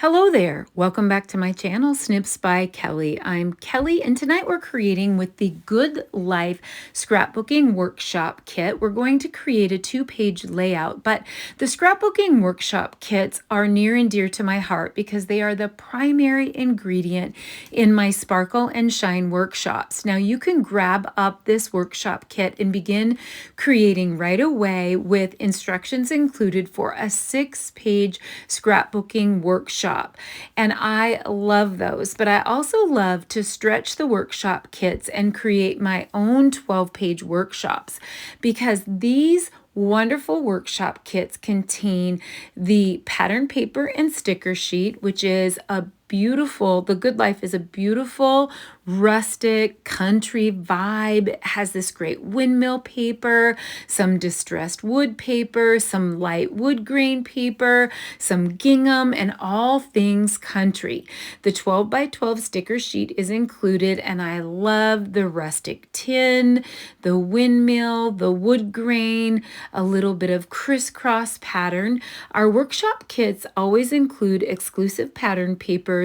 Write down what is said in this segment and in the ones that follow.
Hello there. Welcome back to my channel, Snips by Kelly. I'm Kelly, and tonight we're creating with the Good Life Scrapbooking Workshop Kit. We're going to create a 2-page layout, but the Scrapbooking Workshop Kits are near and dear to my heart because they are the primary ingredient in my Sparkle and Shine workshops. Now you can grab up this workshop kit and begin creating right away with instructions included for a 6-page scrapbooking workshop. And I love those, but I also love to stretch the workshop kits and create my own 12-page workshops because these wonderful workshop kits contain the pattern paper and sticker sheet, which is the Good Life is a beautiful rustic country vibe. It has this great windmill paper, some distressed wood paper, some light wood grain paper, some gingham, and all things country. The 12 by 12 sticker sheet is included, and I love the rustic tin, the windmill, the wood grain, a little bit of crisscross pattern. Our workshop kits always include exclusive pattern papers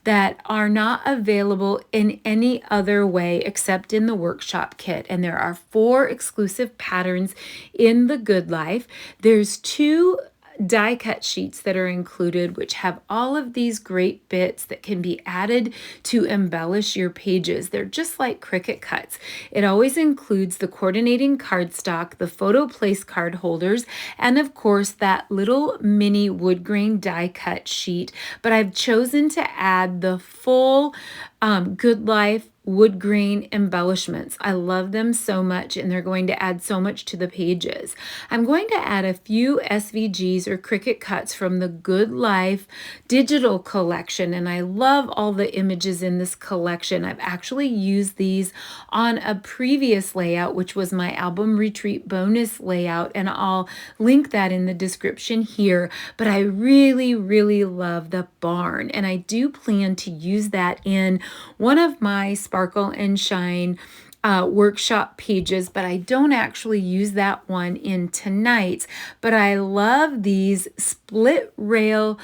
that are not available in any other way except in the workshop kit. And there are 4 exclusive patterns in the Good Life. There's 2 die cut sheets that are included, which have all of these great bits that can be added to embellish your pages. They're just like Cricut cuts. It always includes the coordinating cardstock, the photo place card holders, and of course that little mini wood grain die cut sheet. But I've chosen to add the full Good Life wood grain embellishments. I love them so much, and they're going to add so much to the pages. I'm going to add a few SVGs or Cricut cuts from the Good Life digital collection, and I love all the images in this collection. I've actually used these on a previous layout, which was my album retreat bonus layout, and I'll link that in the description here. But I really love the barn, and I do plan to use that in one of my Sparkle and Shine workshop pages, but I don't actually use that one in tonight's. But I love these split rail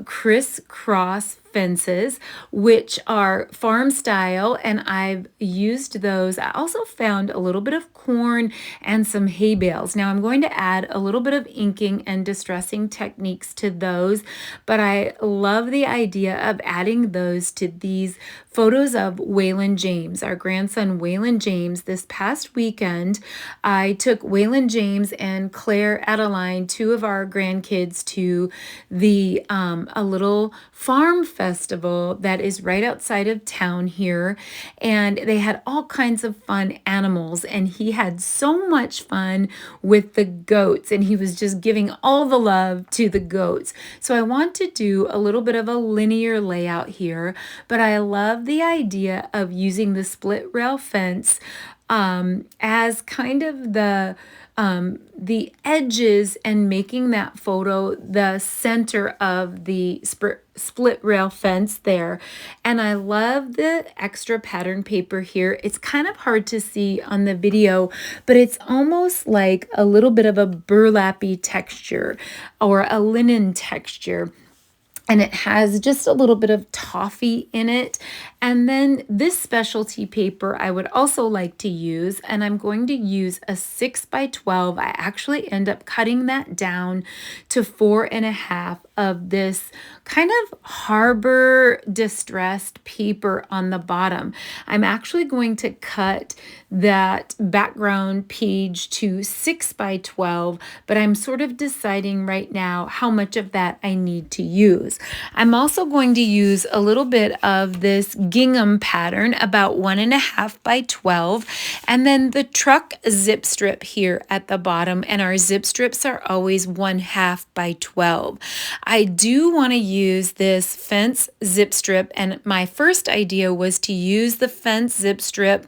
crisscross fences, which are farm style, and I've used those. I also found a little bit of corn and some hay bales. Now I'm going to add a little bit of inking and distressing techniques to those, but I love the idea of adding those to these photos of Waylon James, our grandson Waylon James. This past weekend, I took Waylon James and Claire Adeline, 2 of our grandkids, to the a little farm festival that is right outside of town here, and they had all kinds of fun animals, and he had so much fun with the goats, and he was just giving all the love to the goats. So I want to do a little bit of a linear layout here, but I love the idea of using the split rail fence as kind of the edges, and making that photo the center of the split rail fence there. And I love the extra pattern paper here. It's kind of hard to see on the video, but it's almost like a little bit of a burlappy texture or a linen texture. And it has just a little bit of toffee in it. And then this specialty paper I would also like to use, and I'm going to use a 6 by 12. I actually end up cutting that down to 4.5 of this kind of harbor distressed paper on the bottom. I'm actually going to cut that background page to 6 by 12, but I'm sort of deciding right now how much of that I need to use. I'm also going to use a little bit of this gingham pattern, about 1.5 by 12, and then the truck zip strip here at the bottom, and our zip strips are always 1/2 by 12. I do want to use this fence zip strip, and my first idea was to use the fence zip strip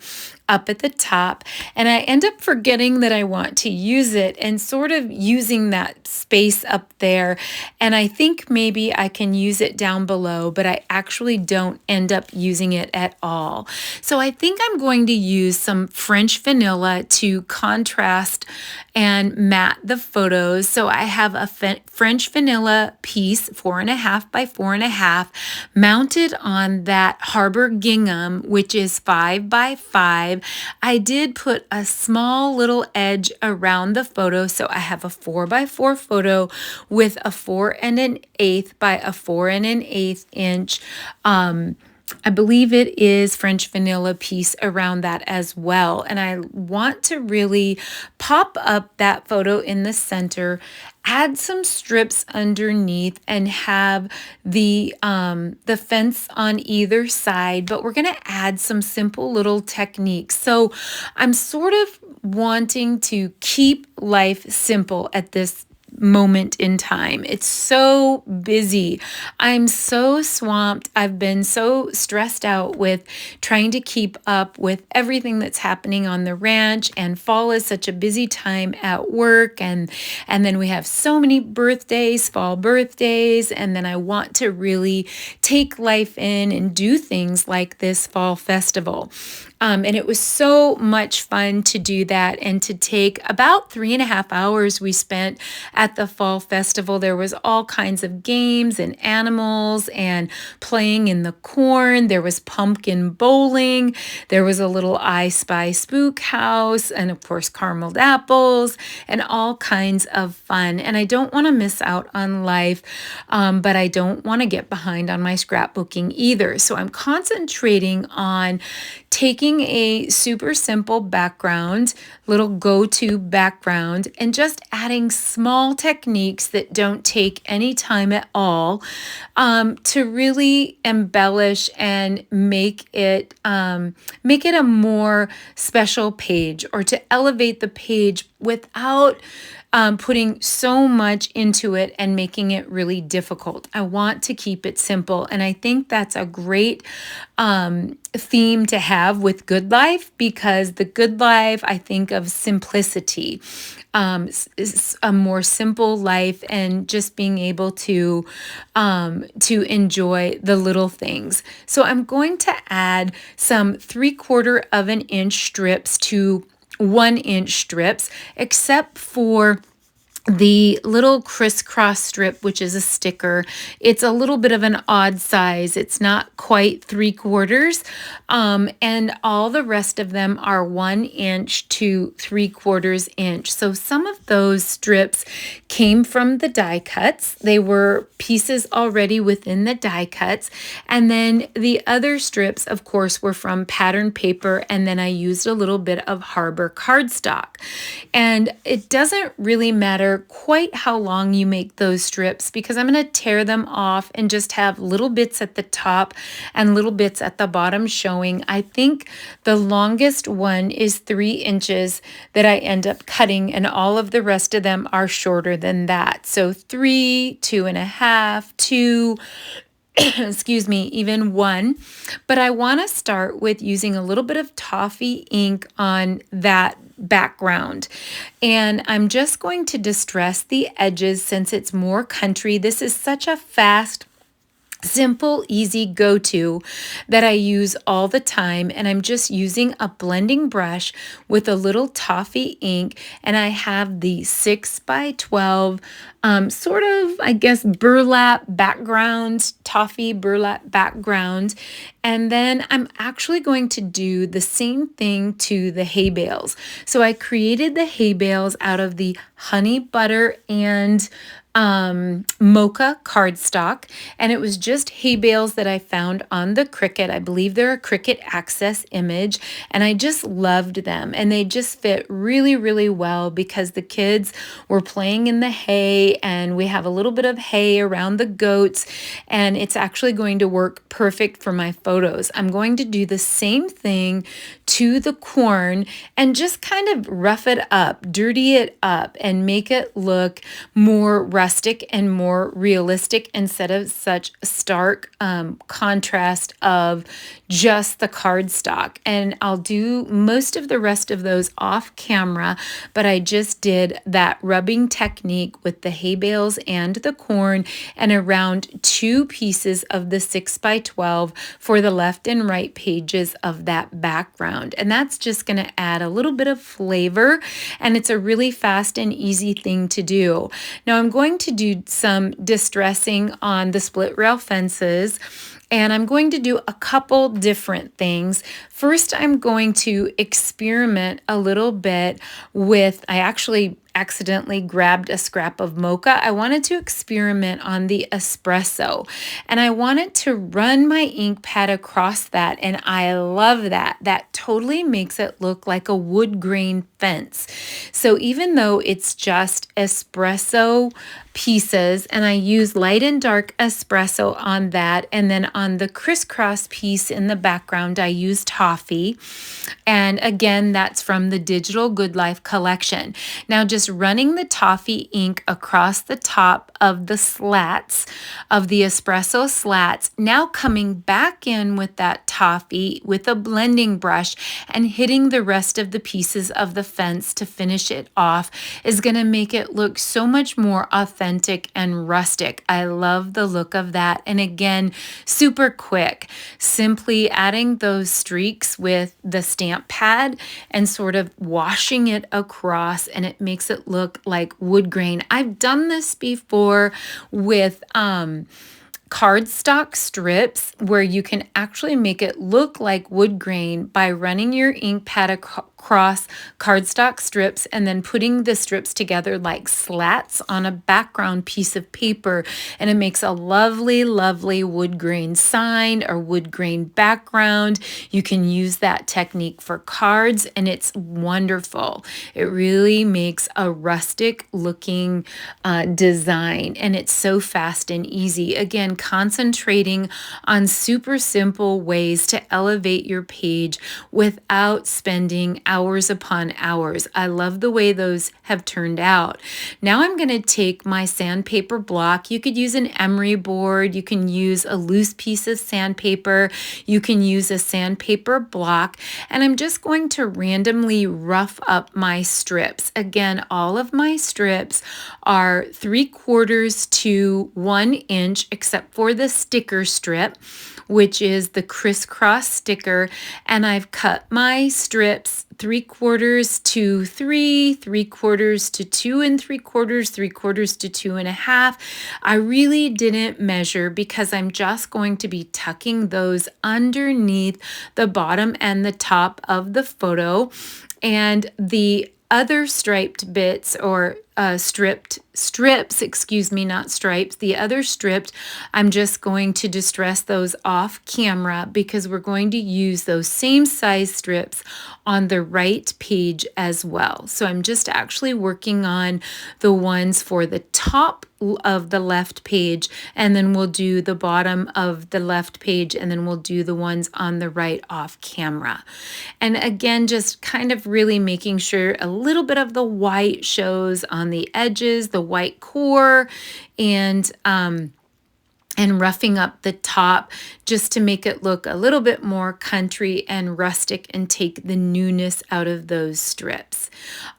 up at the top, and I end up forgetting that I want to use it and sort of using that space up there. And I think maybe I can use it down below, but I actually don't end up using it at all. So I think I'm going to use some French vanilla to contrast and matte the photos. So I have a French vanilla piece, 4.5 by 4.5, mounted on that Harbor gingham, which is 5 by 5. I did put a small little edge around the photo, so I have a 4 by 4 photo with a 4 1/8 by a 4 1/8 inch. I believe it is French vanilla piece around that as well. And I want to really pop up that photo in the center, add some strips underneath, and have the fence on either side. But we're going to add some simple little techniques. So I'm sort of wanting to keep life simple at this moment in time. It's so busy. I'm so swamped. I've been so stressed out with trying to keep up with everything that's happening on the ranch, and fall is such a busy time at work, and then we have so many birthdays, fall birthdays, and then I want to really take life in and do things like this fall festival. And it was so much fun to do that, and to take about 3.5 hours we spent at the fall festival. There was all kinds of games and animals and playing in the corn. There was pumpkin bowling. There was a little I Spy Spook house, and of course carameled apples and all kinds of fun. And I don't want to miss out on life, but I don't want to get behind on my scrapbooking either. So I'm concentrating on taking a super simple background, little go-to background, and just adding small techniques that don't take any time at all, to really embellish and make it a more special page, or to elevate the page without putting so much into it and making it really difficult. I want to keep it simple. And I think that's a great theme to have with Good Life, because the Good Life, I think of simplicity, is a more simple life, and just being able to enjoy the little things. So I'm going to add some 3/4 of an inch strips to 1-inch strips, except for the little crisscross strip, which is a sticker. It's a little bit of an odd size. It's not quite 3/4. And all the rest of them are 1-inch to 3/4 inch. So some of those strips came from the die cuts. They were pieces already within the die cuts. And then the other strips, of course, were from pattern paper. And then I used a little bit of Harbor cardstock. And it doesn't really matter quite how long you make those strips, because I'm going to tear them off and just have little bits at the top and little bits at the bottom showing. I think the longest one is 3 inches that I end up cutting, and all of the rest of them are shorter than that. So 3, 2.5, 2, excuse me, even 1. But I want to start with using a little bit of toffee ink on that background, and I'm just going to distress the edges since it's more country. This is such a fast, simple, easy go-to that I use all the time, and I'm just using a blending brush with a little toffee ink, and I have the 6 by 12 sort of, I guess, burlap background, toffee burlap background. And then I'm actually going to do the same thing to the hay bales. So I created the hay bales out of the honey butter and mocha cardstock, and it was just hay bales that I found on the Cricut. I believe they're a Cricut Access image, and I just loved them, and they just fit really, really well because the kids were playing in the hay, and we have a little bit of hay around the goats, and it's actually going to work perfect for my photos. I'm going to do the same thing to the corn and just kind of rough it up, dirty it up, and make it look more rustic and more realistic instead of such stark contrast of just the cardstock. And I'll do most of the rest of those off camera, but I just did that rubbing technique with the hay bales and the corn and around 2 pieces of the 6x12 for the left and right pages of that background. And that's just going to add a little bit of flavor, and it's a really fast and easy thing to do. Now I'm going to do some distressing on the split rail fences, and I'm going to do a couple different things. First, I'm going to experiment a little bit with, I actually accidentally grabbed a scrap of mocha. I wanted to experiment on the espresso, and I wanted to run my ink pad across that, and I love that. That totally makes it look like a wood grain fence. So even though it's just espresso pieces, and I use light and dark espresso on that, and then on the crisscross piece in the background I use toffee, and again that's from the Digital Good Life collection. Now just running the toffee ink across the top of the slats of the espresso slats, now coming back in with that toffee with a blending brush and hitting the rest of the pieces of the fence to finish it off is going to make it look so much more authentic and rustic. I love the look of that. And again, super quick, simply adding those streaks with the stamp pad and sort of washing it across, and it makes it look like wood grain. I've done this before with cardstock strips where you can actually make it look like wood grain by running your ink pad across cardstock strips and then putting the strips together like slats on a background piece of paper, and it makes a lovely, lovely wood grain sign or wood grain background. You can use that technique for cards, and it's wonderful. It really makes a rustic looking design, and it's so fast and easy. Again, concentrating on super simple ways to elevate your page without spending hours upon hours. I love the way those have turned out. Now I'm going to take my sandpaper block. You could use an emery board. You can use a loose piece of sandpaper. You can use a sandpaper block. And I'm just going to randomly rough up my strips. Again, all of my strips are 3/4 to 1 inch, except for the sticker strip, which is the crisscross sticker. And I've cut my strips 3/4 to 3, 3/4 to 2 3/4, 3/4 to 2.5. I really didn't measure because I'm just going to be tucking those underneath the bottom and the top of the photo. And the other striped bits, or strips, excuse me, not stripes, the other stripped, I'm just going to distress those off camera because we're going to use those same size strips on the right page as well. So I'm just actually working on the ones for the top of the left page, and then we'll do the bottom of the left page, and then we'll do the ones on the right off camera. And again, just kind of really making sure a little bit of the white shows on the edges, the white core, and roughing up the top just to make it look a little bit more country and rustic and take the newness out of those strips.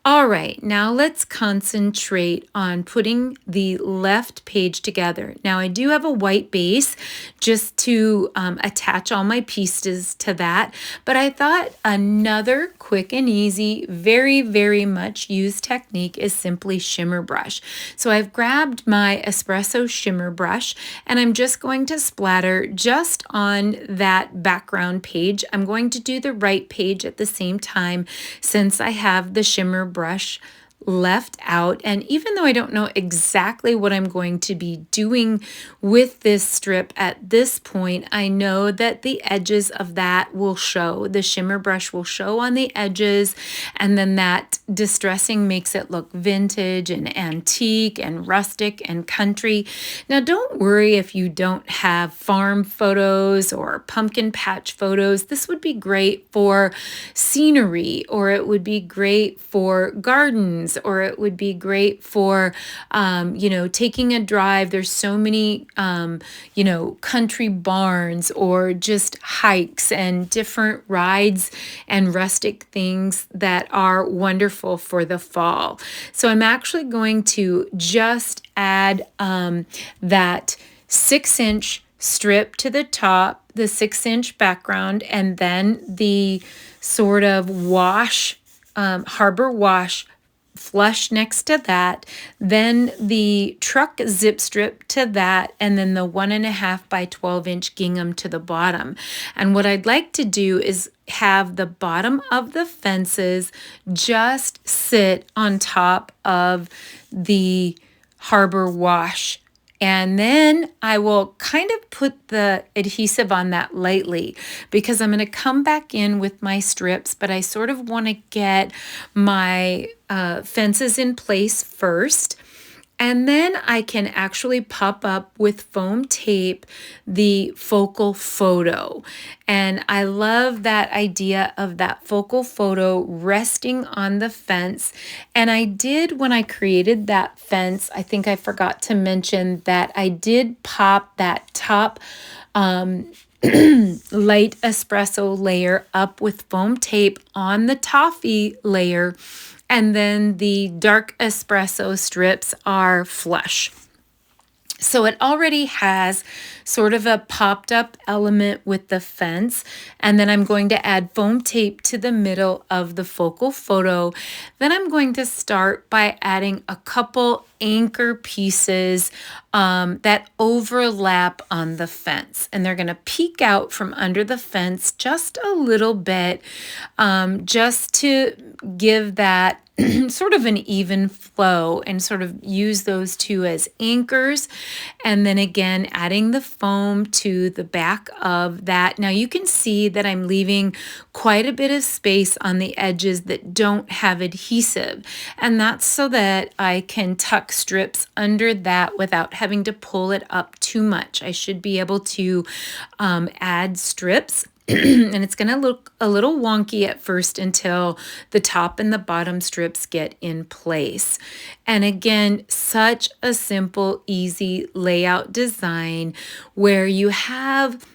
All right, now let's concentrate on putting the left page together. Now I do have a white base just to attach all my pieces to that, but I thought another quick and easy, very, very much used technique is simply shimmer brush. So I've grabbed my espresso shimmer brush, and I'm just going to splatter just on that background page. I'm going to do the right page at the same time since I have the shimmer brush left out. And even though I don't know exactly what I'm going to be doing with this strip at this point, I know that the edges of that will show. The shimmer brush will show on the edges, and then that distressing makes it look vintage and antique and rustic and country. Now don't worry if you don't have farm photos or pumpkin patch photos. This would be great for scenery, or it would be great for gardens barns, or it would be great for, taking a drive. There's so many, country barns, or just hikes and different rides and rustic things that are wonderful for the fall. So I'm actually going to just add that 6-inch strip to the top, the 6-inch background, and then the sort of wash, harbor wash flush next to that, then the truck zip strip to that, and then the 1.5 by 12-inch gingham to the bottom. And what I'd like to do is have the bottom of the fences just sit on top of the harbor wash. And then I will kind of put the adhesive on that lightly, because I'm going to come back in with my strips, but I sort of want to get my fences in place first. And then I can actually pop up with foam tape the focal photo. And I love that idea of that focal photo resting on the fence. And I did, when I created that fence, I think I forgot to mention that I did pop that top light espresso layer up with foam tape on the toffee layer. And then the dark espresso strips are flush. So it already has sort of a popped up element with the fence. And then I'm going to add foam tape to the middle of the focal photo. Then I'm going to start by adding a couple anchor pieces that overlap on the fence. And they're going to peek out from under the fence just a little bit, just to give that sort of an even flow, and sort of use those two as anchors. And then again, adding the foam to the back of that. Now you can see that I'm leaving quite a bit of space on the edges that don't have adhesive. And that's so that I can tuck strips under that without having to pull it up too much. I should be able to add strips. And it's going to look a little wonky at first until the top and the bottom strips get in place. And again, such a simple, easy layout design where you have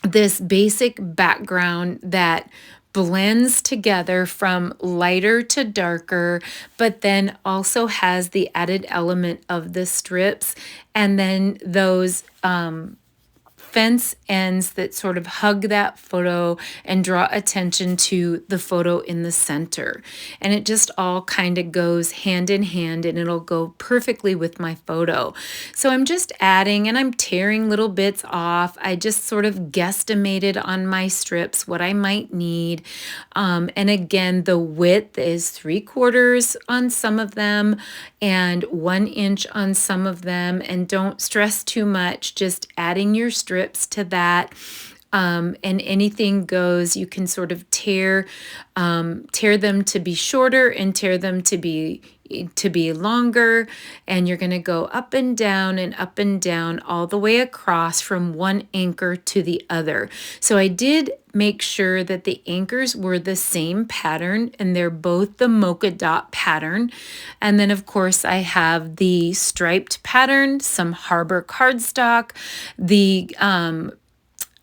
this basic background that blends together from lighter to darker, but then also has the added element of the strips, and then those fence ends that sort of hug that photo and draw attention to the photo in the center. And it just all kind of goes hand in hand, and it'll go perfectly with my photo. So I'm just adding, and I'm tearing little bits off. I just sort of guesstimated on my strips what I might need. And again, the width is 3/4 on some of them and 1 inch on some of them. And don't stress too much, just adding your strips to that, and anything goes. You can sort of tear them to be shorter and tear them to be longer, and you're going to go up and down all the way across from one anchor to the other. So I did make sure that the anchors were the same pattern, and they're both the mocha dot pattern. And then of course I have the striped pattern, some Harbor cardstock, the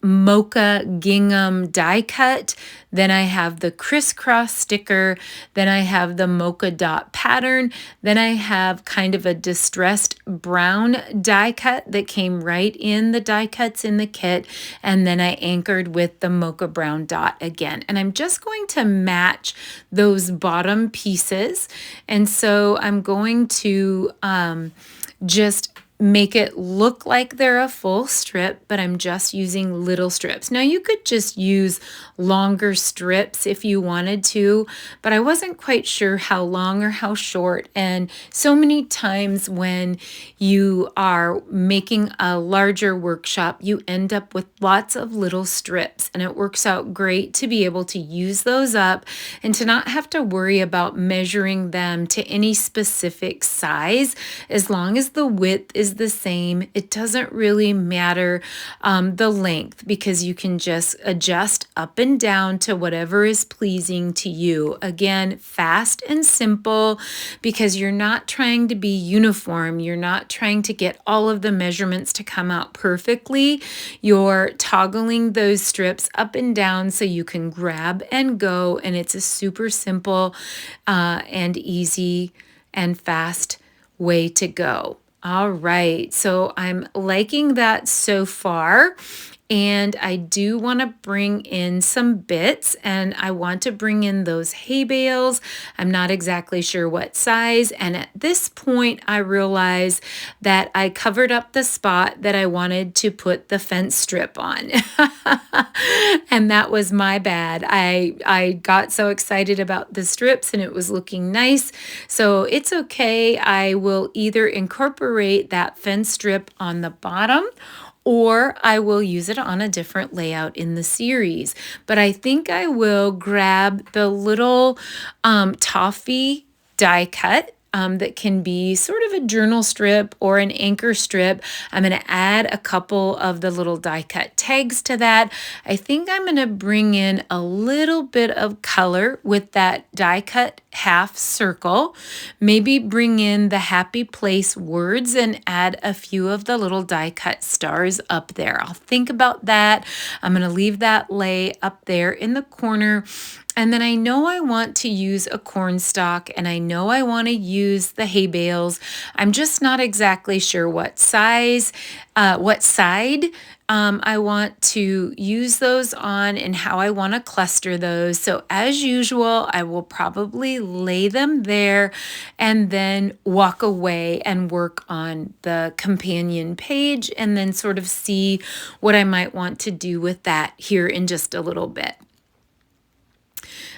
mocha gingham die cut, then I have the crisscross sticker, then I have the mocha dot pattern, then I have kind of a distressed brown die cut that came right in the die cuts in the kit, and then I anchored with the mocha brown dot again. And I'm just going to match those bottom pieces, and so I'm going to just make it look like they're a full strip, but I'm just using little strips. Now you could just use longer strips if you wanted to, but I wasn't quite sure how long or how short. And so many times when you are making a larger workshop, you end up with lots of little strips, and it works out great to be able to use those up and to not have to worry about measuring them to any specific size, as long as the width is is the same. It doesn't really matter the length, because you can just adjust up and down to whatever is pleasing to you. Again, fast and simple, because you're not trying to be uniform. You're not trying to get all of the measurements to come out perfectly. You're toggling those strips up and down so you can grab and go, and it's a super simple and easy and fast way to go. All right, so I'm liking that so far. And I do want to bring in some bits, and I want to bring in those hay bales. I'm not exactly sure what size. And at this point, I realize that I covered up the spot that I wanted to put the fence strip on. And that was my bad. I got so excited about the strips and it was looking nice. So it's okay. I will either incorporate that fence strip on the bottom, or I will use it on a different layout in the series. But I think I will grab the little toffee die cut that can be sort of a journal strip or an anchor strip. I'm going to add a couple of the little die cut tags to that. I think I'm going to bring in a little bit of color with that die cut half circle. Maybe bring in the happy place words and add a few of the little die cut stars up there. I'll think about that. I'm going to leave that lay up there in the corner. And then I know I want to use a corn stalk, and I know I want to use the hay bales. I'm just not exactly sure what size, what side I want to use those on and how I want to cluster those. So as usual, I will probably lay them there and then walk away and work on the companion page, and then sort of see what I might want to do with that here in just a little bit.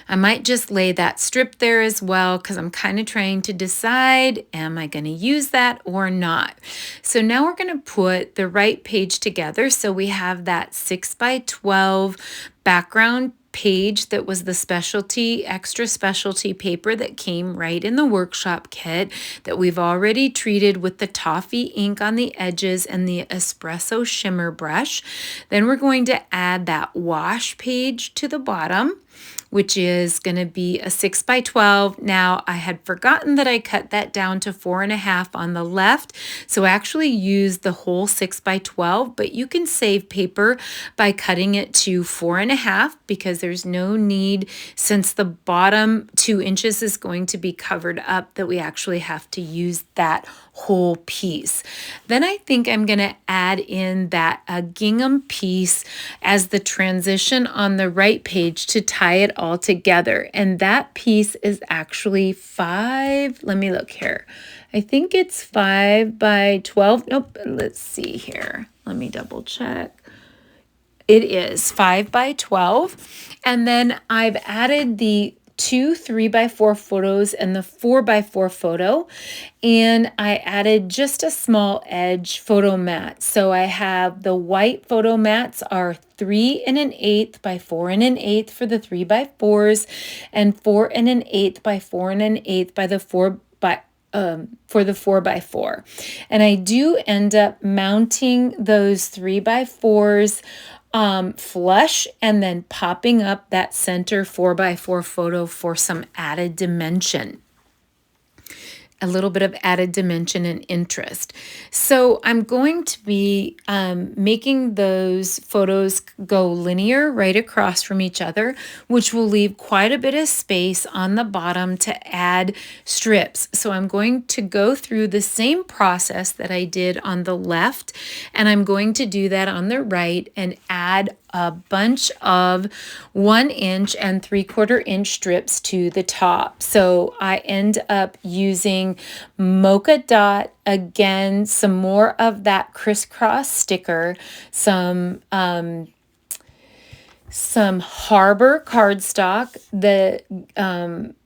I might just lay that strip there as well, because I'm kind of trying to decide, am I going to use that or not? So now we're going to put the right page together. So we have that 6x12 background page that was the specialty, extra specialty paper that came right in the workshop kit that we've already treated with the toffee ink on the edges and the espresso shimmer brush. Then we're going to add that wash page to the bottom, which is going to be a 6x12. Now, I had forgotten that I cut that down to 4.5 on the left, so I actually used the whole 6x12, but you can save paper by cutting it to 4.5, because there's no need, since the bottom 2 inches is going to be covered up, that we actually have to use that whole piece. Then I think I'm going to add in that gingham piece as the transition on the right page to tie it all together. And that piece is actually 5, let me look here. I think it's 5x12. Nope, let's see here. Let me double check. It is 5x12. And then I've added the 2 3x4 photos and the 4x4 photo, and I added just a small edge photo mat. So I have the white photo mats are 3 1/8 by 4 1/8 for the 3x4s, and 4 1/8 by 4 1/8 by the 4 by for the 4x4. And I do end up mounting those 3x4s flush, and then popping up that center 4x4 photo for some added dimension. A little bit of added dimension and interest. So I'm going to be making those photos go linear right across from each other, which will leave quite a bit of space on the bottom to add strips. So I'm going to go through the same process that I did on the left, and I'm going to do that on the right and add a bunch of 1 inch and 3/4 inch strips to the top. So I end up using Mocha Dot, again, some more of that crisscross sticker, some Harbor cardstock, the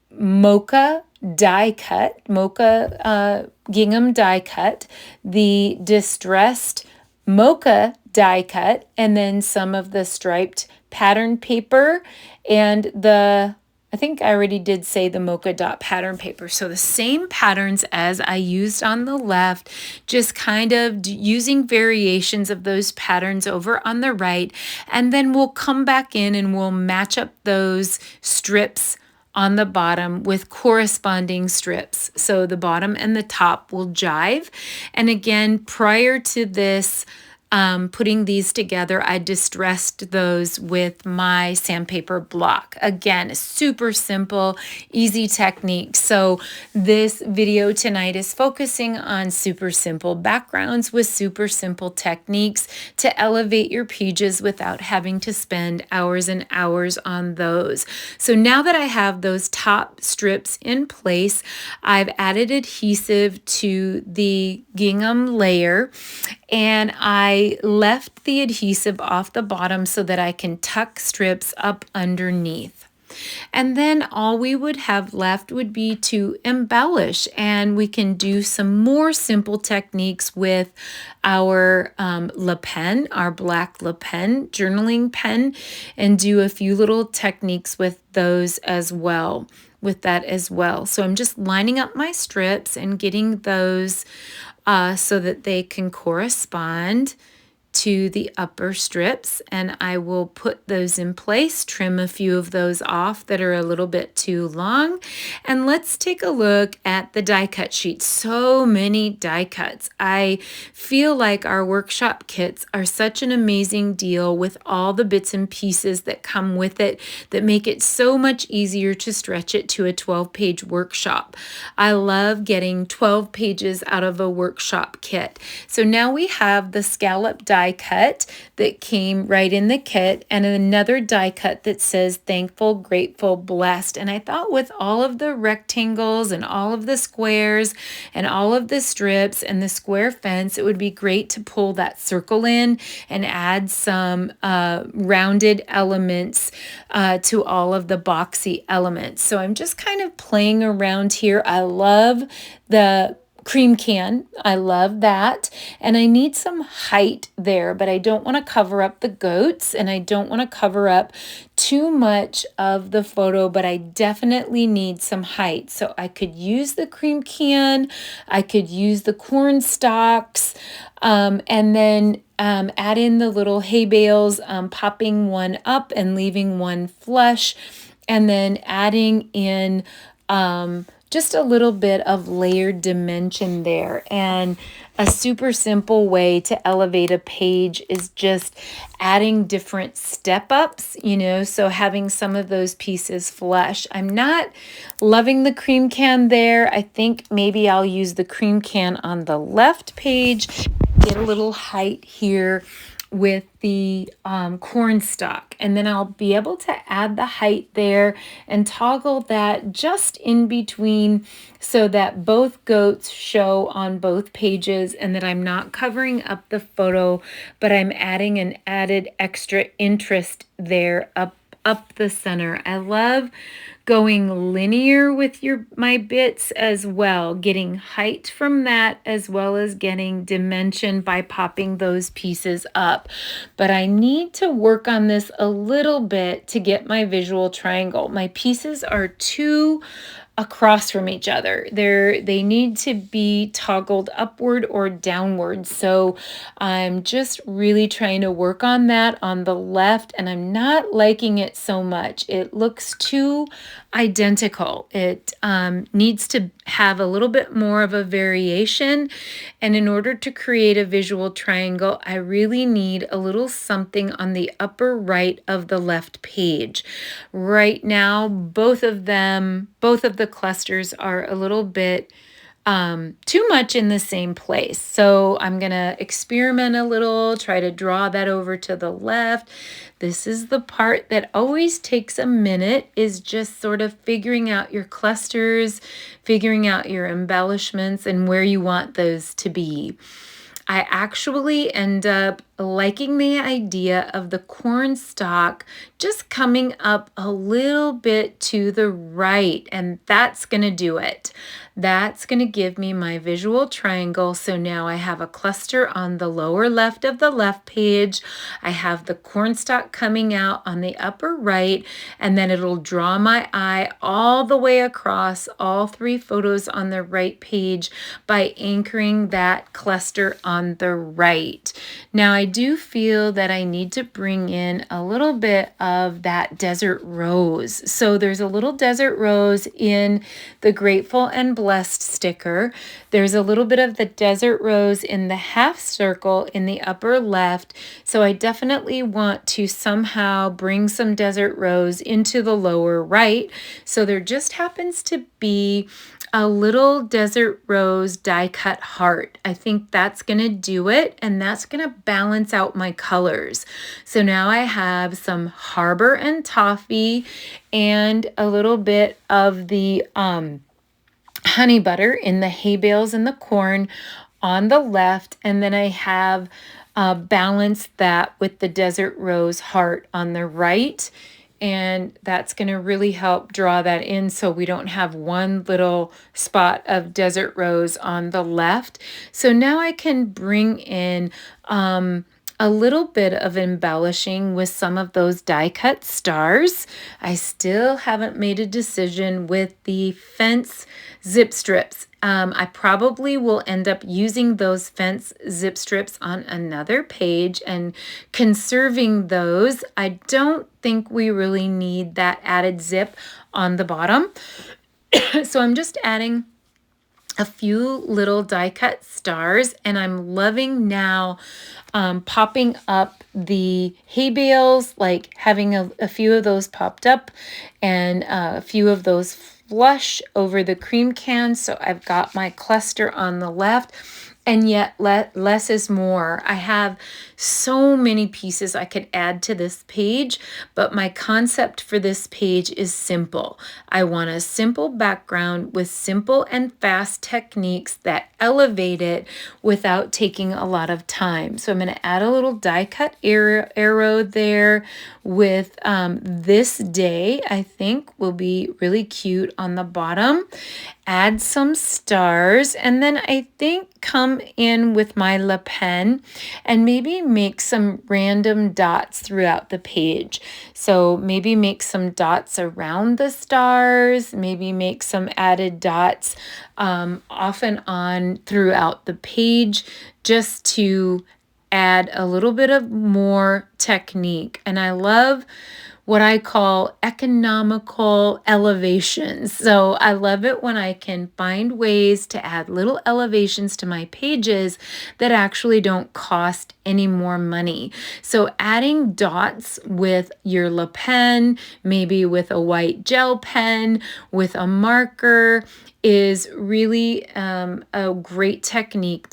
Mocha die cut, Mocha gingham die cut, the distressed Mocha die cut, and then some of the striped pattern paper, and the I think I already did say the mocha dot pattern paper. So the same patterns as I used on the left, just kind of using variations of those patterns over on the right. And then we'll come back in and we'll match up those strips on the bottom with corresponding strips. So the bottom and the top will jive. And again, prior to this, putting these together, I distressed those with my sandpaper block. Again, super simple, easy technique. So this video tonight is focusing on super simple backgrounds with super simple techniques to elevate your pages without having to spend hours and hours on those. So now that I have those top strips in place, I've added adhesive to the gingham layer, and I left the adhesive off the bottom so that I can tuck strips up underneath. And then all we would have left would be to embellish, and we can do some more simple techniques with our LePen, our black LePen journaling pen, and do a few little techniques with those as well, So I'm just lining up my strips and getting those so that they can correspond to the upper strips, and I will put those in place, trim a few of those off that are a little bit too long. And let's take a look at the die cut sheet. So many die cuts. I feel like our workshop kits are such an amazing deal with all the bits and pieces that come with it that make it so much easier to stretch it to a 12-page workshop. I love getting 12 pages out of a workshop kit. So now we have the scallop die cut that came right in the kit, and another die cut that says thankful, grateful, blessed. And I thought with all of the rectangles and all of the squares and all of the strips and the square fence, it would be great to pull that circle in and add some rounded elements to all of the boxy elements. So I'm just kind of playing around here. I love the cream can. I love that. And I need some height there, but I don't want to cover up the goats, and I don't want to cover up too much of the photo, but I definitely need some height. So I could use the cream can, I could use the corn stalks, and then add in the little hay bales, popping one up and leaving one flush, and then adding in just a little bit of layered dimension there. And a super simple way to elevate a page is just adding different step ups, so having some of those pieces flush. I'm not loving the cream can there. I think maybe I'll use the cream can on the left page, get a little height here with the corn stalk, and then I'll be able to add the height there and toggle that just in between so that both goats show on both pages, and that I'm not covering up the photo, but I'm adding an added extra interest there up the center. I love going linear with my bits as well, getting height from that as well as getting dimension by popping those pieces up. But I need to work on this a little bit to get my visual triangle. My pieces are too across from each other. They need to be toggled upward or downward. So I'm just really trying to work on that on the left, and I'm not liking it so much. It looks too identical. It needs to have a little bit more of a variation. And in order to create a visual triangle, I really need a little something on the upper right of the left page. Right now, both of the clusters are a little bit too much in the same place. So I'm going to experiment a little, try to draw that over to the left. This is the part that always takes a minute, is just sort of figuring out your clusters, figuring out your embellishments and where you want those to be. I actually end up liking the idea of the corn stalk just coming up a little bit to the right, and that's going to do it. That's going to give me my visual triangle. So now I have a cluster on the lower left of the left page. I have the corn stalk coming out on the upper right, and then it'll draw my eye all the way across all 3 photos on the right page by anchoring that cluster on the right. Now I do feel that I need to bring in a little bit of that desert rose. So there's a little desert rose in the Grateful and Blessed sticker. There's a little bit of the desert rose in the half circle in the upper left. So I definitely want to somehow bring some desert rose into the lower right. So there just happens to be a little desert rose die cut heart. I think that's going to do it, and that's going to balance out my colors. So now I have some Harbor and Toffee and a little bit of the honey butter in the hay bales and the corn on the left, and then I have balanced that with the desert rose heart on the right. And that's going to really help draw that in so we don't have one little spot of desert rose on the left. So now I can bring in a little bit of embellishing with some of those die cut stars. I still haven't made a decision with the fence zip strips. I probably will end up using those fence zip strips on another page and conserving those. I don't think we really need that added zip on the bottom. So I'm just adding a few little die cut stars, and I'm loving now popping up the hay bales, like having a few of those popped up and a few of those flush over the cream can. So I've got my cluster on the left, and yet less is more. I have so many pieces I could add to this page, but my concept for this page is simple. I want a simple background with simple and fast techniques that elevate it without taking a lot of time. So I'm going to add a little die cut arrow there with this day. I think will be really cute on the bottom. Add some stars, and then I think come in with my LePen and maybe make some random dots throughout the page. So maybe make some dots around the stars, maybe make some added dots off and on throughout the page, just to add a little bit of more technique. And I love what I call economical elevations. So I love it when I can find ways to add little elevations to my pages that actually don't cost any more money. So adding dots with your LePen, maybe with a white gel pen, with a marker, is really a great technique